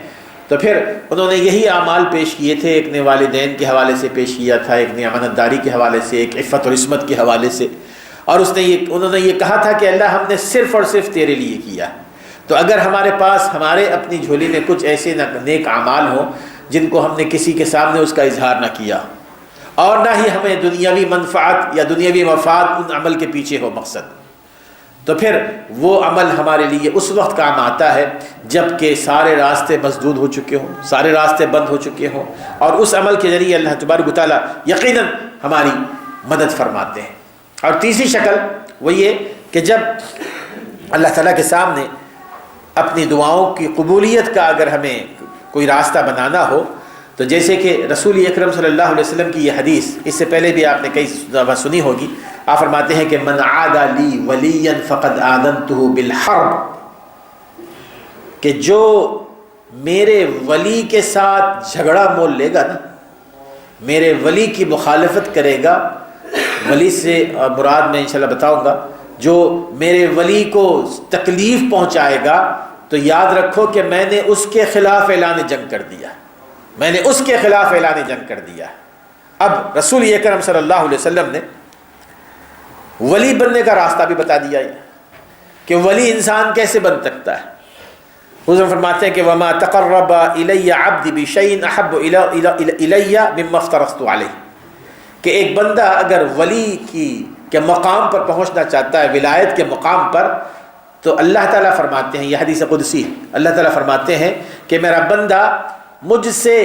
تو پھر انہوں نے یہی اعمال پیش کیے تھے، ایک نے والدین کے حوالے سے پیش کیا تھا، ایک نے امانت داری کے حوالے سے، ایک عفت اور عصمت کے حوالے سے، اور انہوں نے یہ کہا تھا کہ اللہ ہم نے صرف اور صرف تیرے لیے کیا ہے۔ تو اگر ہمارے پاس ہمارے اپنی جھولی میں کچھ ایسے نیک اعمال ہوں جن کو ہم نے کسی کے سامنے اس کا اظہار نہ کیا، اور نہ ہی ہمیں دنیاوی منفعت یا دنیاوی مفاد ان عمل کے پیچھے ہو مقصد، تو پھر وہ عمل ہمارے لیے اس وقت کام آتا ہے جب کہ سارے راستے مسدود ہو چکے ہوں، سارے راستے بند ہو چکے ہوں، اور اس عمل کے ذریعے اللہ تبارک و تعالیٰ یقیناً ہماری مدد فرماتے ہیں۔ اور تیسری شکل وہ یہ کہ جب اللہ تعالیٰ کے سامنے اپنی دعاؤں کی قبولیت کا اگر ہمیں کوئی راستہ بنانا ہو، تو جیسے کہ رسول اکرم صلی اللہ علیہ وسلم کی یہ حدیث اس سے پہلے بھی آپ نے کئی دفعہ سنی ہوگی، آپ فرماتے ہیں کہ من عاد لی ولیا فقد آذنتہ بالحرب، کہ جو میرے ولی کے ساتھ جھگڑا مول لے گا نا، میرے ولی کی مخالفت کرے گا، ولی سے مراد میں انشاءاللہ بتاؤں گا، جو میرے ولی کو تکلیف پہنچائے گا، تو یاد رکھو کہ میں نے اس کے خلاف اعلان جنگ کر دیا، میں نے اس کے خلاف اعلان جنگ کر دیا۔ اب رسول اکرم صلی اللہ علیہ وسلم نے ولی بننے کا راستہ بھی بتا دیا ہے کہ ولی انسان کیسے بن سکتا ہے۔ حضور فرماتے ہیں کہ وما تقرب الی عبدی بشیء احب الی مما افترضت علیہ، کہ ایک بندہ اگر ولی کے مقام پر پہنچنا چاہتا ہے، ولایت کے مقام پر، تو اللہ تعالیٰ فرماتے ہیں، یہ حدیث قدسی، اللہ تعالیٰ فرماتے ہیں کہ میرا بندہ مجھ سے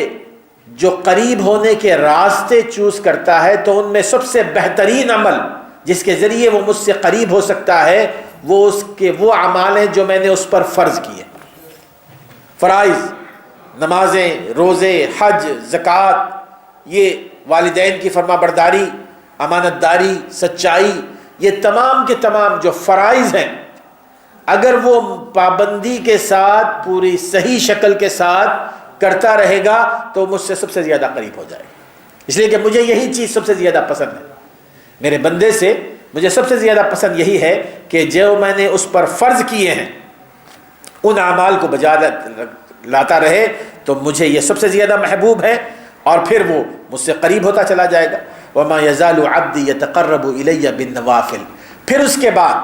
جو قریب ہونے کے راستے چوز کرتا ہے، تو ان میں سب سے بہترین عمل جس کے ذریعے وہ مجھ سے قریب ہو سکتا ہے وہ اعمال ہیں جو میں نے اس پر فرض کیے، فرائض، نمازیں، روزے، حج، زکوٰۃ، یہ والدین کی فرما برداری، امانت داری، سچائی، یہ تمام کے تمام جو فرائض ہیں، اگر وہ پابندی کے ساتھ پوری صحیح شکل کے ساتھ کرتا رہے گا تو مجھ سے سب سے زیادہ قریب ہو جائے گا، اس لیے کہ مجھے یہی چیز سب سے زیادہ پسند ہے، میرے بندے سے مجھے سب سے زیادہ پسند یہی ہے کہ جو میں نے اس پر فرض کیے ہیں ان اعمال کو بجا لاتا رہے، تو مجھے یہ سب سے زیادہ محبوب ہے، اور پھر وہ مجھ سے قریب ہوتا چلا جائے گا۔ وَمَا يَزَالُ عَبْدِي يَتَقَرَّبُ إِلَيَّ بِالنَّوَافِلِ، پھر اس کے بعد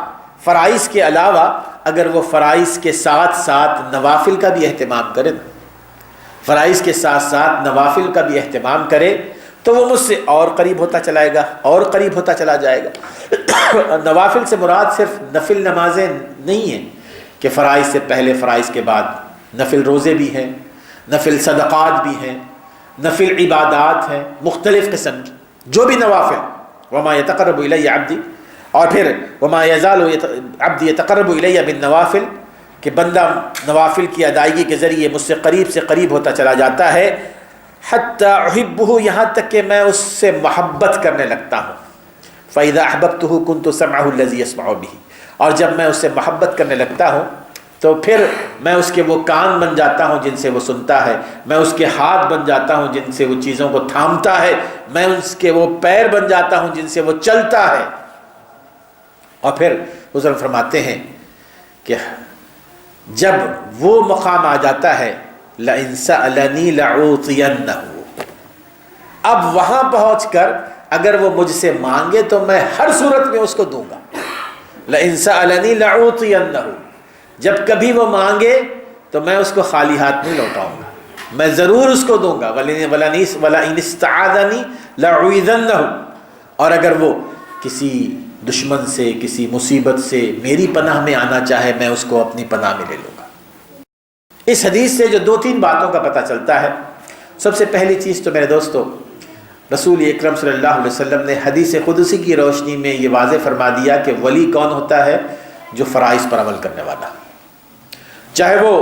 فرائض کے علاوہ اگر وہ فرائض کے ساتھ ساتھ نوافل کا بھی اہتمام کرے، فرائض کے ساتھ ساتھ نوافل کا بھی اہتمام کرے، تو وہ مجھ سے اور قریب ہوتا چلائے گا، اور قریب ہوتا چلا جائے گا۔ نوافل سے مراد صرف نفل نمازیں نہیں ہیں کہ فرائض سے پہلے فرائض کے بعد نفل روزے بھی ہیں، نفل صدقات بھی ہیں، نفل عبادات ہیں مختلف قسم کی، جو بھی نوافل، وما یتقرب الی عبدی، اور پھر وما یزال عبدی یتقرب الی بالنوافل، کہ بندہ نوافل کی ادائیگی کے ذریعے مجھ سے قریب ہوتا چلا جاتا ہے، حتی احبہ، یہاں تک کہ میں اس سے محبت کرنے لگتا ہوں، فاذا احببتہ کنت سمعہ الذی یسمع بہ، اور جب میں اس سے محبت کرنے لگتا ہوں تو پھر میں اس کے وہ کان بن جاتا ہوں جن سے وہ سنتا ہے، میں اس کے ہاتھ بن جاتا ہوں جن سے وہ چیزوں کو تھامتا ہے، میں اس کے وہ پیر بن جاتا ہوں جن سے وہ چلتا ہے۔ اور پھر حضور فرماتے ہیں کہ جب وہ مقام آ جاتا ہے لَإِن سَأَلَنِي لَأُعْطِيَنَّهُ، اب وہاں پہنچ کر اگر وہ مجھ سے مانگے تو میں ہر صورت میں اس کو دوں گا۔ لَإِن سَأَلَنِي لَأُعْطِيَنَّهُ، جب کبھی وہ مانگے تو میں اس کو خالی ہاتھ نہیں لوٹاؤں گا، میں ضرور اس کو دوں گا۔ وَلَئِنِ اسْتَعَاذَنِي لَأُعِيذَنَّهُ، اور اگر وہ کسی دشمن سے، کسی مصیبت سے میری پناہ میں آنا چاہے، میں اس کو اپنی پناہ میں لے لوں گا۔ اس حدیث سے جو 2-3 باتوں کا پتہ چلتا ہے، سب سے پہلی چیز تو میرے دوستو، رسول اکرم صلی اللہ علیہ وسلم نے حدیث قدسی کی روشنی میں یہ واضح فرما دیا کہ ولی کون ہوتا ہے؟ جو فرائض پر عمل کرنے والا، چاہے وہ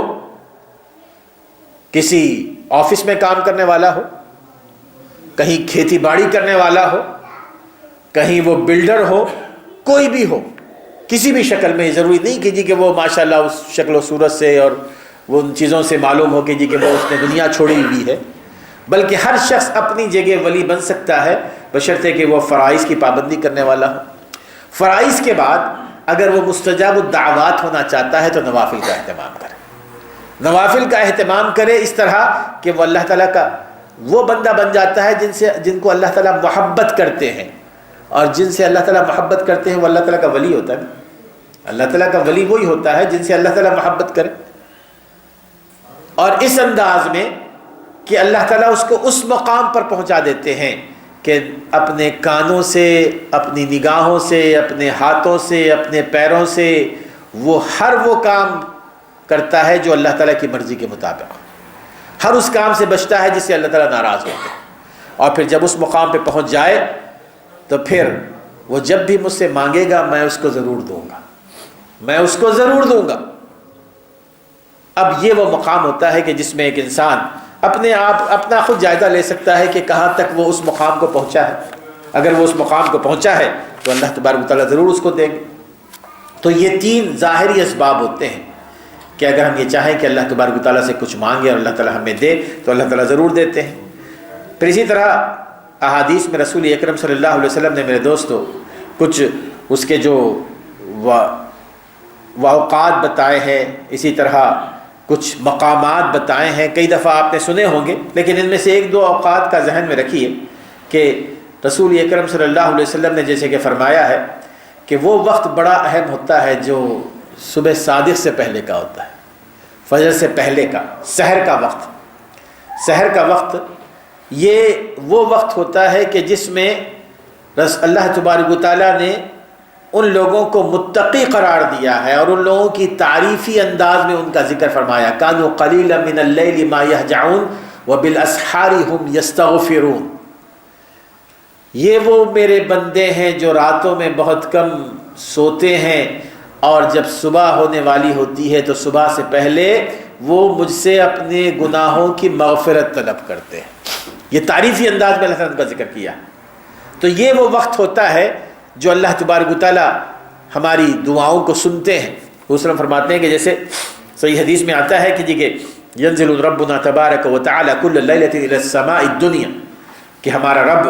کسی آفس میں کام کرنے والا ہو، کہیں کھیتی باڑی کرنے والا ہو، کہیں وہ بلڈر ہو، کوئی بھی ہو، کسی بھی شکل میں، ضروری نہیں کہ جی کہ وہ ماشاءاللہ اس شکل و صورت سے اور وہ ان چیزوں سے معلوم ہو کہ جی کہ وہ اس نے دنیا چھوڑی ہوئی ہے، بلکہ ہر شخص اپنی جگہ ولی بن سکتا ہے بشرطے کہ وہ فرائض کی پابندی کرنے والا ہو۔ فرائض کے بعد اگر وہ مستجاب الدعوات ہونا چاہتا ہے تو نوافل کا اہتمام کرے۔ نوافل کا اہتمام کرے اس طرح کہ وہ اللہ تعالیٰ کا وہ بندہ بن جاتا ہے جن کو اللہ تعالیٰ محبت کرتے ہیں، اور جن سے اللہ تعالیٰ محبت کرتے ہیں وہ اللہ تعالیٰ کا ولی ہوتا ہے. اللہ تعالیٰ کا ولی وہی ہوتا ہے جن سے اللہ تعالیٰ محبت کرے، اور اس انداز میں کہ اللہ تعالیٰ اس کو اس مقام پر پہنچا دیتے ہیں کہ اپنے کانوں سے، اپنی نگاہوں سے، اپنے ہاتھوں سے، اپنے پیروں سے وہ ہر وہ کام کرتا ہے جو اللہ تعالیٰ کی مرضی کے مطابق، ہر اس کام سے بچتا ہے جس سے اللہ تعالیٰ ناراض ہوتے ہیں. اور پھر جب اس مقام پہ پہنچ جائے تو پھر وہ جب بھی مجھ سے مانگے گا میں اس کو ضرور دوں گا، میں اس کو ضرور دوں گا. اب یہ وہ مقام ہوتا ہے کہ جس میں ایک انسان اپنے آپ اپنا خود جائزہ لے سکتا ہے کہ کہاں تک وہ اس مقام کو پہنچا ہے. اگر وہ اس مقام کو پہنچا ہے تو اللہ تبارک و تعالیٰ ضرور اس کو دیں گے. تو یہ تین ظاہری اسباب ہوتے ہیں کہ اگر ہم یہ چاہیں کہ اللہ تبارک و تعالیٰ سے کچھ مانگے اور اللہ تعالیٰ ہمیں دے تو اللہ تعالیٰ ضرور دیتے ہیں. پھر اسی طرح احادیث میں رسول اکرم صلی اللہ علیہ وسلم نے میرے دوستو کچھ اس کے جو اوقات بتائے ہیں، اسی طرح کچھ مقامات بتائے ہیں. کئی دفعہ آپ نے سنے ہوں گے، لیکن ان میں سے ایک دو اوقات کا ذہن میں رکھیے کہ رسول اکرم صلی اللہ علیہ وسلم نے جیسے کہ فرمایا ہے کہ وہ وقت بڑا اہم ہوتا ہے جو صبح صادق سے پہلے کا ہوتا ہے، فجر سے پہلے کا، سحر کا وقت. سحر کا وقت یہ وہ وقت ہوتا ہے کہ جس میں اللہ تبارک و تعالیٰ نے ان لوگوں کو متقی قرار دیا ہے اور ان لوگوں کی تعریفی انداز میں ان کا ذکر فرمایا. کانوا قلیلا من اللیل ما یہجعون وبالاسحار هم یستغفرون. یہ وہ میرے بندے ہیں جو راتوں میں بہت کم سوتے ہیں اور جب صبح ہونے والی ہوتی ہے تو صبح سے پہلے وہ مجھ سے اپنے گناہوں کی مغفرت طلب کرتے ہیں. یہ تعریفی انداز میں اللہ تعالیٰ نے کا ذکر کیا. تو یہ وہ وقت ہوتا ہے جو اللہ تبارک و تعالیٰ ہماری دعاؤں کو سنتے ہیں. وسلم فرماتے ہیں کہ جیسے صحیح حدیث میں آتا ہے کہ جی کہ ینزل ربنا تبارک و تعالی کل لیلۃ الی السماء الدنیا، کہ ہمارا رب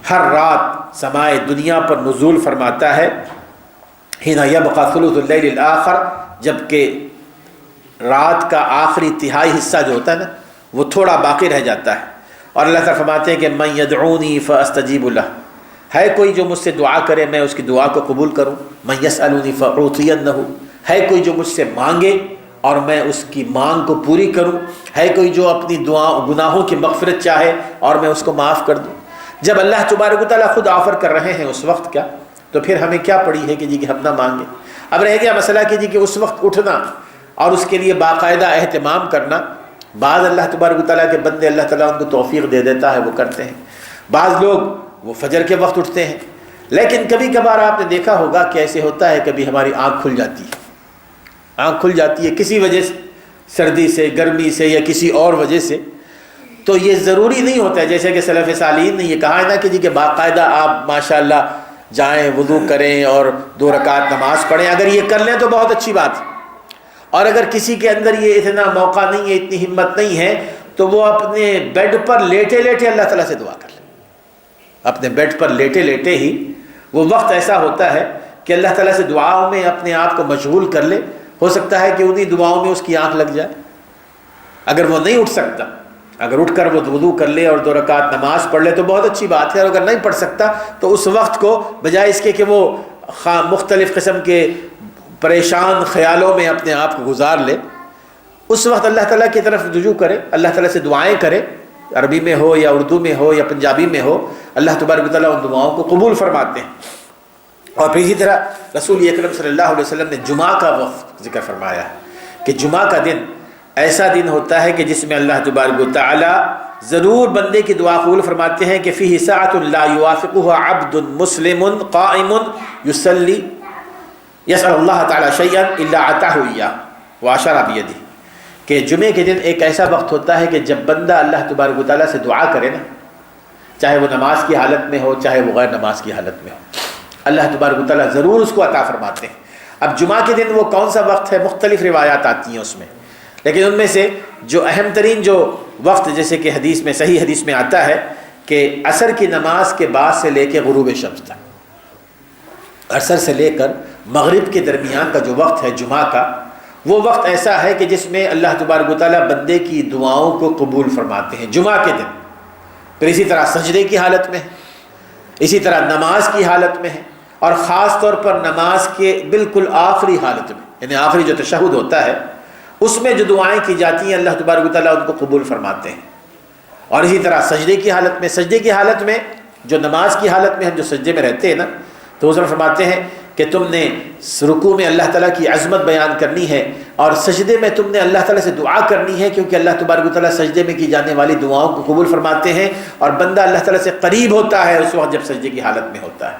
ہر رات سماء دنیا پر نزول فرماتا ہے. حین یبقى ثلث اللیل الآخر، جبکہ رات کا آخری تہائی حصہ جو ہوتا ہے نا وہ تھوڑا باقی رہ جاتا ہے. اور اللہ تعالیٰ فرماتے ہیں کہ من یدعونی فاستجیب لہ، ہے کوئی جو مجھ سے دعا کرے میں اس کی دعا کو قبول کروں. من یسألنی فاعطینہ، ہے کوئی جو مجھ سے مانگے اور میں اس کی مانگ کو پوری کروں. ہے کوئی جو اپنی گناہوں کی مغفرت چاہے اور میں اس کو معاف کر دوں. جب اللہ تبارک و تعالیٰ خود آفر کر رہے ہیں اس وقت کا، تو پھر ہمیں کیا پڑی ہے کہ جی کہ ہم نہ مانگیں. اب رہ گیا مسئلہ کہ جی کہ اس وقت اٹھنا اور اس کے لیے باقاعدہ اہتمام کرنا. بعض اللہ تبارک و تعالیٰ کے بندے اللہ تعالیٰ ان کو توفیق دے دیتا ہے، وہ کرتے ہیں. بعض لوگ وہ فجر کے وقت اٹھتے ہیں. لیکن کبھی کبھار آپ نے دیکھا ہوگا کہ ایسے ہوتا ہے کبھی ہماری آنکھ کھل جاتی ہے، آنکھ کھل جاتی ہے کسی وجہ سے، سردی سے، گرمی سے یا کسی اور وجہ سے. تو یہ ضروری نہیں ہوتا ہے، جیسے کہ سلف صالحین نے یہ کہا ہے نا کہ جی کہ باقاعدہ آپ ماشاءاللہ جائیں وضو کریں اور 2 رکعت نماز پڑھیں. اگر یہ کر لیں تو بہت اچھی بات ہے. اور اگر کسی کے اندر یہ اتنا موقع نہیں ہے، اتنی ہمت نہیں ہے، تو وہ اپنے بیڈ پر لیٹے لیٹے اللہ تعالیٰ سے دعا کر لے. اپنے بیڈ پر لیٹے لیٹے ہی وہ وقت ایسا ہوتا ہے کہ اللہ تعالیٰ سے دعاؤں میں اپنے آپ کو مشغول کر لے. ہو سکتا ہے کہ انہی دعاؤں میں اس کی آنکھ لگ جائے. اگر وہ نہیں اٹھ سکتا، اگر اٹھ کر وہ وضو کر لے اور 2 رکعت نماز پڑھ لے تو بہت اچھی بات ہے. اور اگر نہیں پڑھ سکتا تو اس وقت کو بجائے اس کے کہ وہ مختلف قسم کے پریشان خیالوں میں اپنے آپ کو گزار لے، اس وقت اللہ تعالیٰ کی طرف رجوع کرے، اللہ تعالیٰ سے دعائیں کرے، عربی میں ہو یا اردو میں ہو یا پنجابی میں ہو. اللہ تبارک و تعالیٰ ان دعاؤں کو قبول فرماتے ہیں. اور پھر اسی طرح رسول اکرم صلی اللہ علیہ وسلم نے جمعہ کا وقت ذکر فرمایا ہے کہ جمعہ کا دن ایسا دن ہوتا ہے کہ جس میں اللہ تبارک و تعالیٰ ضرور بندے کی دعا قبول فرماتے ہیں کہ فیہ ساعۃ لا یوافقها عبد مسلم قائم یصلی یسأل اللہ تعالیٰ شیئا الا عطاہ ایاہ واشار بیدہ، کہ جمعے کے دن ایک ایسا وقت ہوتا ہے کہ جب بندہ اللہ تبارک و تعالیٰ سے دعا کرے نا، چاہے وہ نماز کی حالت میں ہو چاہے وہ غیر نماز کی حالت میں ہو، اللہ تبارک و تعالیٰ ضرور اس کو عطا فرماتے ہیں. اب جمعہ کے دن وہ کون سا وقت ہے، مختلف روایات آتی ہیں اس میں، لیکن ان میں سے جو اہم ترین جو وقت، جیسے کہ حدیث میں صحیح حدیث میں آتا ہے کہ عصر کی نماز کے بعد سے لے کے غروب شمس تک، عصر سے لے کر مغرب کے درمیان کا جو وقت ہے جمعہ کا، وہ وقت ایسا ہے کہ جس میں اللہ تبارک و تعالیٰ بندے کی دعاؤں کو قبول فرماتے ہیں، جمعہ کے دن، پھر اسی طرح سجدے کی حالت میں ہے، اسی طرح نماز کی حالت میں ہے، اور خاص طور پر نماز کے بالکل آخری حالت میں، یعنی آخری جو تشہد ہوتا ہے اس میں جو دعائیں کی جاتی ہیں اللہ تبارک و تعالیٰ ان کو قبول فرماتے ہیں۔ اور اسی طرح سجدے کی حالت میں، سجدے کی حالت میں جو نماز کی حالت میں ہم جو سجدے میں رہتے ہیں نا، تو حضور فرماتے ہیں کہ تم نے رکوع میں اللہ تعالیٰ کی عظمت بیان کرنی ہے، اور سجدے میں تم نے اللہ تعالیٰ سے دعا کرنی ہے، کیونکہ اللہ تبارک و تعالیٰ سجدے میں کی جانے والی دعاؤں کو قبول فرماتے ہیں، اور بندہ اللہ تعالیٰ سے قریب ہوتا ہے اس وقت جب سجدے کی حالت میں ہوتا ہے۔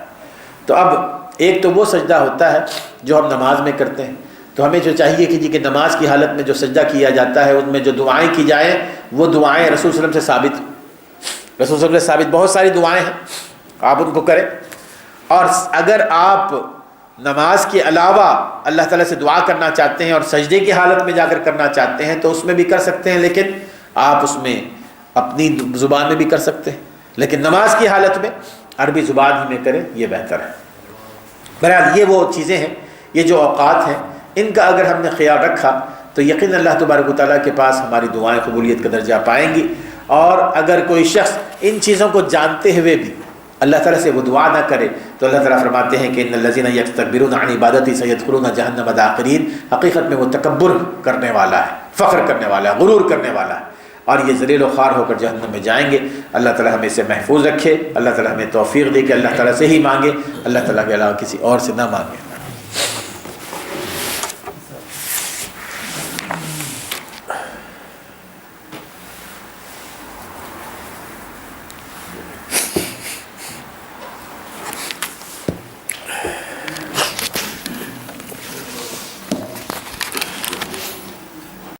تو اب ایک تو وہ سجدہ ہوتا ہے جو ہم نماز میں کرتے ہیں، تو ہمیں جو چاہیے کہ نماز کی حالت میں جو سجدہ کیا جاتا ہے ان میں جو دعائیں کی جائیں وہ دعائیں رسول صلی اللہ علیہ وسلم سے ثابت، رسول صلی اللہ علیہ وسلم سے ثابت بہت ساری دعائیں ہیں، آپ ان کو کریں۔ اور اگر آپ نماز کے علاوہ اللہ تعالیٰ سے دعا کرنا چاہتے ہیں اور سجدے کی حالت میں جا کر کرنا چاہتے ہیں تو اس میں بھی کر سکتے ہیں، لیکن آپ اس میں اپنی زبان میں بھی کر سکتے ہیں، لیکن نماز کی حالت میں عربی زبان ہی میں کریں، یہ بہتر ہے۔ بہرحال یہ وہ چیزیں ہیں، یہ جو اوقات ہیں، ان کا اگر ہم نے خیال رکھا تو یقیناً اللہ تبارک و تعالیٰ کے پاس ہماری دعائیں قبولیت کا درجہ پائیں گی۔ اور اگر کوئی شخص ان چیزوں کو جانتے ہوئے بھی اللہ تعالیٰ سے وہ دعا نہ کرے تو اللہ تعالیٰ فرماتے ہیں کہ ان الذین یستکبرون عن عبادتی سیدخلون جہنم داخرین، حقیقت میں وہ تکبر کرنے والا ہے، فخر کرنے والا ہے، غرور کرنے والا ہے، اور یہ ذلیل و خوار ہو کر جہنم میں جائیں گے۔ اللہ تعالیٰ ہمیں اسے محفوظ رکھے، اللہ تعالیٰ ہمیں توفیق دے کہ اللہ تعالیٰ سے ہی مانگے، اللہ تعالیٰ کے علاوہ کسی اور سے نہ مانگے۔